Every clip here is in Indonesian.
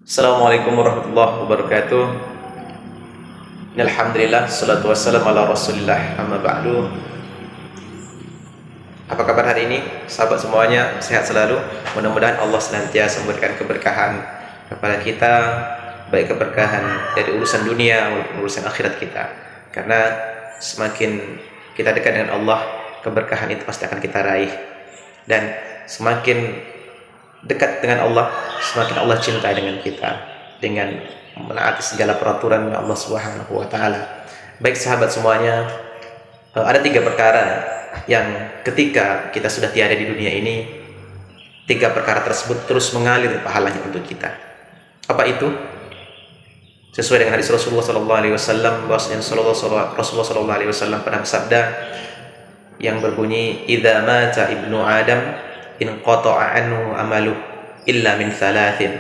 Assalamualaikum warahmatullahi wabarakatuh. Alhamdulillah, salatu wassalamu ala rasulillah, amma ba'du. Apa kabar hari ini? Sahabat semuanya, sehat selalu. Mudah-mudahan Allah senantiasa memberikan keberkahan kepada kita, baik keberkahan dari urusan dunia maupun urusan akhirat kita. Karena semakin kita dekat dengan Allah, keberkahan itu pasti akan kita raih. Dan semakin dekat dengan Allah, semakin Allah cinta dengan kita, dengan menaati segala peraturan Allah Subhanahu wa taala. Baik sahabat semuanya, ada 3 perkara yang ketika kita sudah tiada di dunia ini, 3 perkara tersebut terus mengalir pahalanya untuk kita. Apa itu? Sesuai dengan hadis Rasulullah sallallahu alaihi wasallam, bahwasanya Rasulullah sallallahu alaihi wasallam pernah bersabda yang berbunyi, "Idza mata ibnu Adam inqata'a anhu amalu illa min thalathin,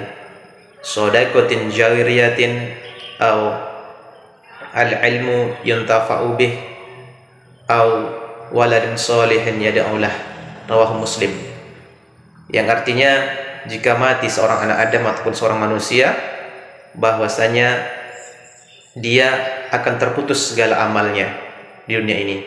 shadaqatin jariyatin aw al-ilmu yuntafa'u bih aw waladin sholihin yad'u lah." Rawahu Muslim. Yang artinya, jika mati seorang anak Adam ataupun seorang manusia, bahwasanya dia akan terputus segala amalnya di dunia ini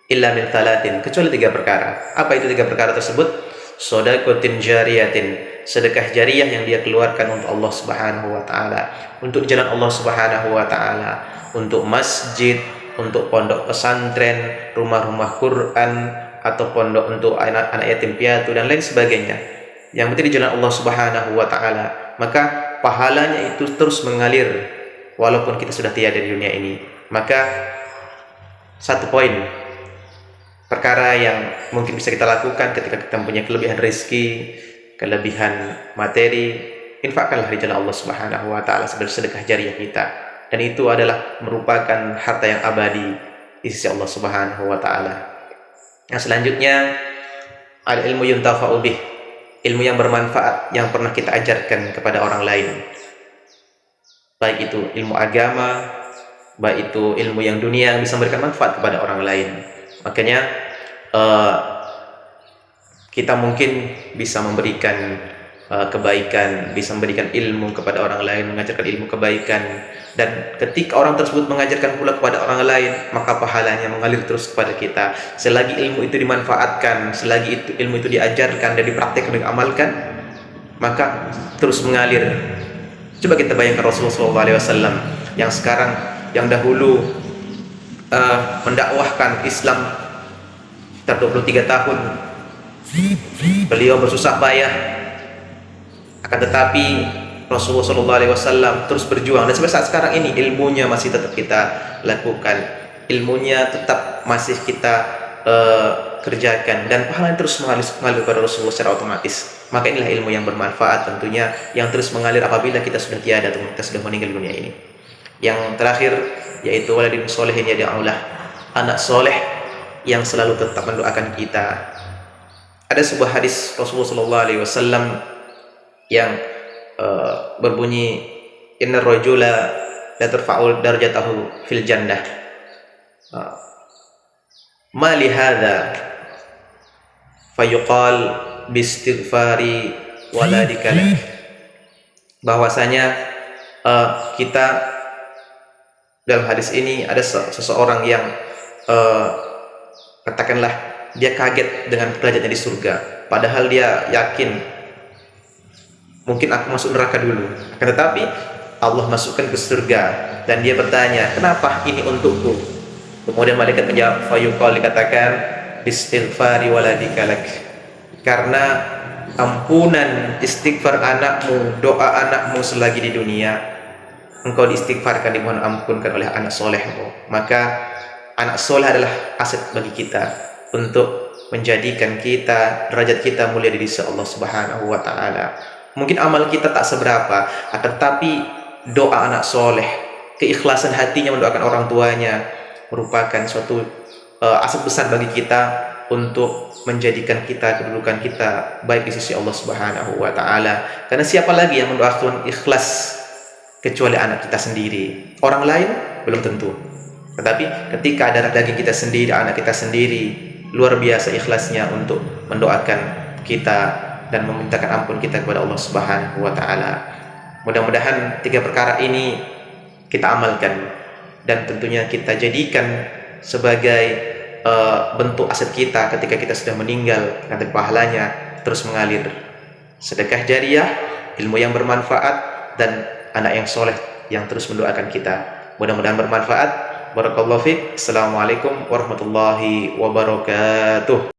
illa min thalathin, kecuali 3 perkara. Apa itu 3 perkara tersebut? Shadaqatin jariyatin, sedekah jariah yang dia keluarkan untuk Allah Subhanahu wa taala, untuk jalan Allah Subhanahu wa taala, untuk masjid, untuk pondok pesantren, rumah-rumah Quran, atau pondok untuk anak-anak yatim piatu dan lain sebagainya. Yang penting di jalan Allah Subhanahu wa taala, maka pahalanya itu terus mengalir walaupun kita sudah tiada di dunia ini. Maka satu poin perkara yang mungkin bisa kita lakukan ketika kita mempunyai kelebihan rezeki, kelebihan materi, infakkanlah di jalan Allah Subhanahu wa taala sebagai sedekah jariah kita. Dan itu adalah merupakan harta yang abadi di sisi Allah Subhanahu wa taala. Yang selanjutnya, al ilmu yuntafa'u bih, ilmu yang bermanfaat yang pernah kita ajarkan kepada orang lain. Baik itu ilmu agama, baik itu ilmu yang dunia yang bisa memberikan manfaat kepada orang lain. Makanya kita mungkin bisa memberikan kebaikan, bisa memberikan ilmu kepada orang lain, mengajarkan ilmu kebaikan, dan ketika orang tersebut mengajarkan pula kepada orang lain, maka pahalanya mengalir terus kepada kita. Selagi ilmu itu dimanfaatkan, selagi ilmu itu diajarkan dan dipraktikkan dan diamalkan, maka terus mengalir. Coba kita bayangkan Rasulullah SAW yang sekarang, yang dahulu mendakwahkan Islam sekitar 23 tahun, beliau bersusah payah, akan tetapi Rasulullah SAW terus berjuang, dan sampai saat sekarang ini ilmunya masih tetap kita lakukan, ilmunya tetap masih kita kerjakan, dan pahalanya terus mengalir kepada Rasulullah secara otomatis. Maka inilah ilmu yang bermanfaat tentunya, yang terus mengalir apabila kita sudah tiada atau kita sudah meninggal dunia ini. Yang terakhir yaitu waladin sholihin yad'u lah, anak soleh yang selalu tetap mendoakan kita. Ada sebuah hadis Rasulullah SAW yang berbunyi, innar rajula la tarfa'u darajatahu fil jannah ma li hadza fayuqal bistighfari waladika lak, bahwasanya kita dalam hadis ini ada seseorang yang katakanlah dia kaget dengan derajatnya di surga, padahal dia yakin mungkin aku masuk neraka dulu, akan tetapi Allah masukkan ke surga, dan dia bertanya, kenapa ini untukku? Kemudian malaikat menjawab, fayuqal, dikatakan bistighfari waladika lak, karena ampunan istighfar anakmu, doa anakmu selagi di dunia, engkau diistighfarkan, dimohon ampunkan oleh anak solehmu. Maka anak soleh adalah aset bagi kita untuk menjadikan kita, derajat kita mulia di sisi Allah Subhanahu wa taala. Mungkin amal kita tak seberapa, akan tetapi doa anak soleh, keikhlasan hatinya mendoakan orang tuanya, merupakan suatu aset besar bagi kita untuk menjadikan kita, kedudukan kita baik di sisi Allah Subhanahu wa taala. Karena siapa lagi yang mendoakan ikhlas kecuali anak kita sendiri? Orang lain belum tentu. Tetapi ketika darah daging kita sendiri, anak kita sendiri, luar biasa ikhlasnya untuk mendoakan kita dan memintakan ampun kita kepada Allah Subhanahu wa taala. Mudah-mudahan 3 perkara ini kita amalkan dan tentunya kita jadikan sebagai bentuk aset kita ketika kita sudah meninggal, nanti pahalanya terus mengalir. Sedekah jariah, ilmu yang bermanfaat, dan anak yang soleh yang terus mendoakan kita. Mudah-mudahan bermanfaat. Barakallahu fiik. Assalamualaikum warahmatullahi wabarakatuh.